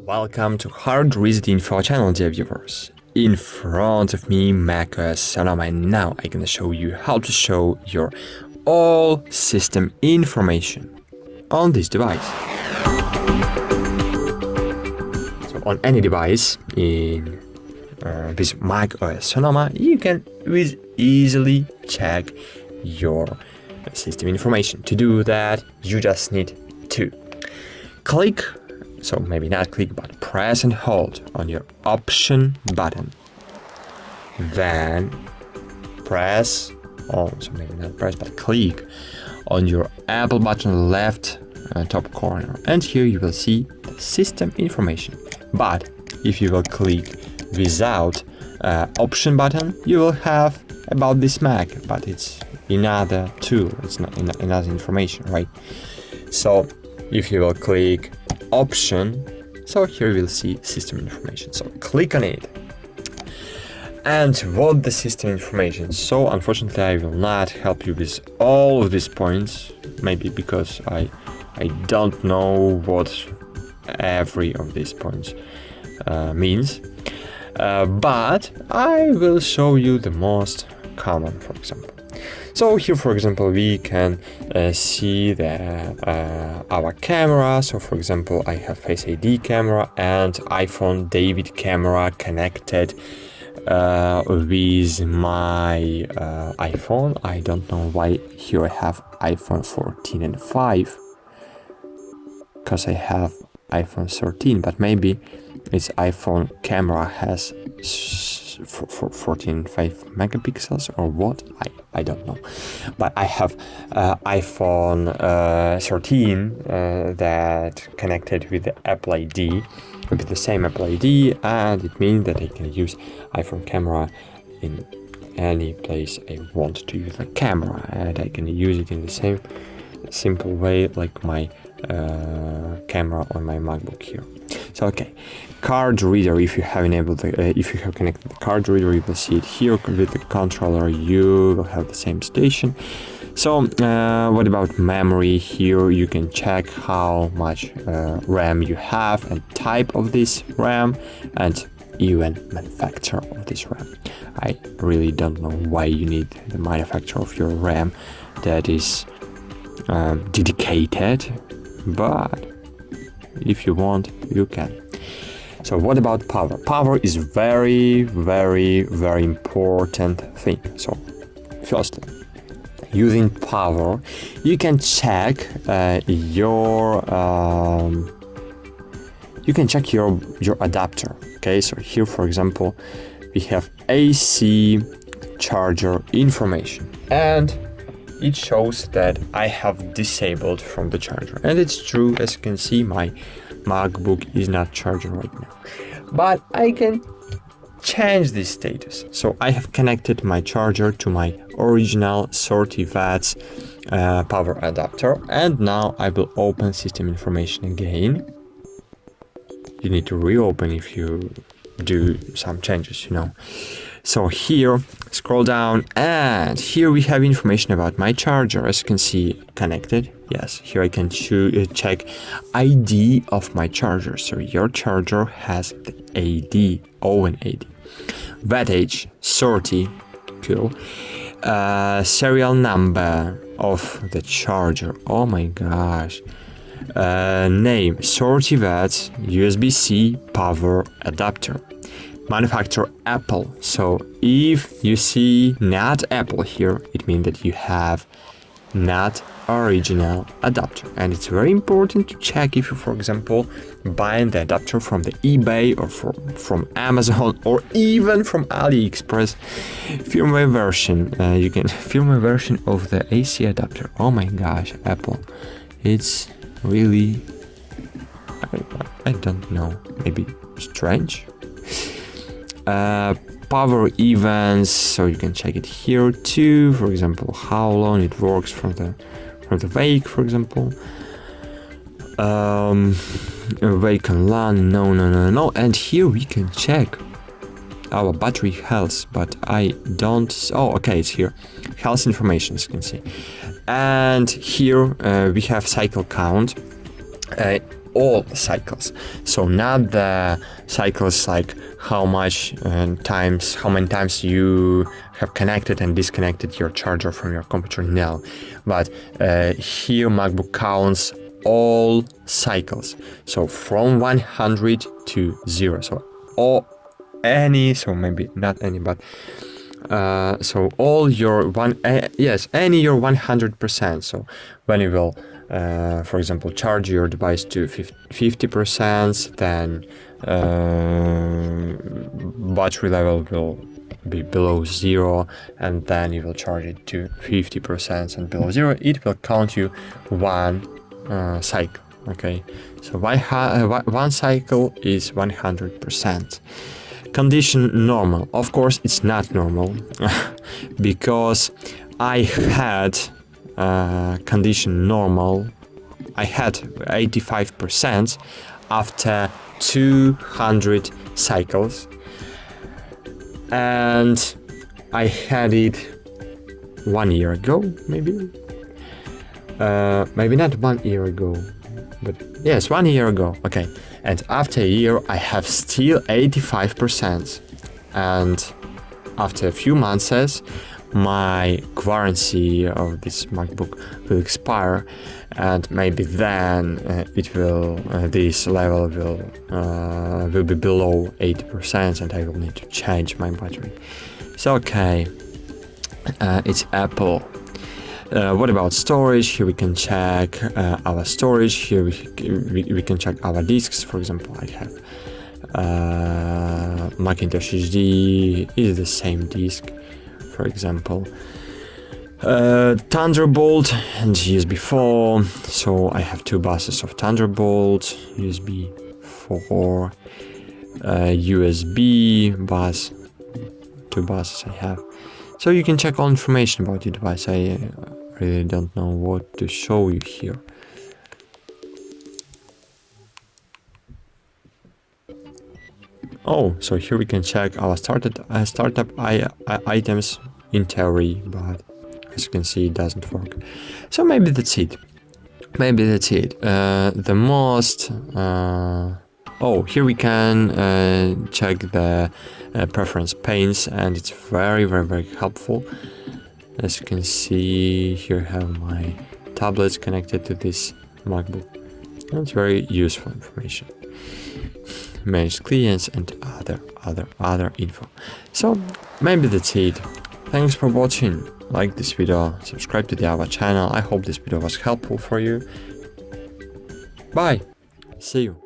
Welcome to HardReset.Info channel, dear viewers. In front of me, Mac OS Sonoma, and now I'm gonna show you how to show your all system information on this device. So on any device in this Mac OS Sonoma, you can easily check your system information. To do that, you just need to click. So maybe not click, but press and hold on your option button. Then press, so maybe not press, but click on your Apple button left top corner. And here you will see the system information. But if you will click without option button, you will have about this Mac, but it's another tool, it's not another information, right? So if you will click option, so here you will see system information, so click on it. And what the system information, so unfortunately I will not help you with all of these points, maybe because I don't know what every of these points means, but I will show you the most common, for example. So here, for example, we can see our camera. So for example, I have Face ID camera and iPhone David camera connected with my iPhone. I don't know why here I have iPhone 14 and 5, because I have iPhone 13, but maybe its iPhone camera has 14.5 megapixels or what, I don't know, but I have iPhone 13 that connected with the Apple ID, with the same Apple ID, and it means that I can use iPhone camera in any place I want to use the camera, and I can use it in the same simple way like my camera on my MacBook here. So okay, card reader, if you have enabled if you have connected the card reader, you will see it here. With the controller you will have the same station. So what about memory? Here you can check how much RAM you have and type of this RAM and even manufacturer of this RAM. I really don't know why you need the manufacturer of your RAM that is dedicated, but if you want, you can. So what about power? Power is very, very, very important thing. So firstly, using power, you can check your adapter. Okay, so here, for example, we have AC charger information, and it shows that I have disabled from the charger, and it's true. As you can see, my MacBook is not charging right now, but I can change this status. So I have connected my charger to my original 30 watts power adapter, and now I will open system information again. You need to reopen if you do some changes, you know. So here, scroll down, and here we have information about my charger. As you can see, connected. Yes, here I can check ID of my charger. So your charger has the AD, ON AD. Wattage 30, cool. Serial number of the charger. Oh my gosh. Name 30 watts USB-C power adapter. Manufacturer Apple. So if you see not Apple here, it means that you have not original adapter, and it's very important to check if you, for example, buying the adapter from the eBay or from Amazon or even from AliExpress. Firmware version, you can firmware version of the AC adapter. Oh my gosh, Apple, it's really, I don't know, maybe strange. Power events, so you can check it here too. For example, how long it works from the wake, for example. Wake and LAN, no. And here we can check our battery health, but I don't. Oh, okay, it's here. Health information, as you can see. And here we have cycle count. all cycles. So not the cycles like how many times you have connected and disconnected your charger from your computer, no. But here MacBook counts all cycles. So from 100 to 0. So maybe not any, but so all your any your 100%. So when you will for example charge your device to 50%, then battery level will be below 0, and then you will charge it to 50% and below 0, it will count you one cycle. Okay, so one cycle is 100%. Condition normal. Of course, it's not normal because I had condition normal. I had 85% after 200 cycles, and I had it 1 year ago, maybe not 1 year ago, but yes, 1 year ago. Okay, and after a year I have still 85%, and after a few months my warranty of this MacBook will expire, and maybe then this level will be below 80%, and I will need to change my battery. So okay, it's Apple. What about storage? Here we can check our storage. Here we can check our disks. For example, I have Macintosh HD is the same disk, for example. Thunderbolt and USB 4. So I have 2 buses of Thunderbolt, USB 4, USB bus, 2 buses I have. So you can check all information about your device. I really don't know what to show you here. Oh, so here we can check our startup items in theory, but as you can see, it doesn't work. So maybe that's it. The most... oh, here we can check the preference panes, and it's very, very, very helpful. As you can see, here I have my tablets connected to this MacBook. It's very useful information. Manage clients and other info. So maybe that's it. Thanks for watching. Like this video, subscribe to our channel. I hope this video was helpful for you. Bye. See you.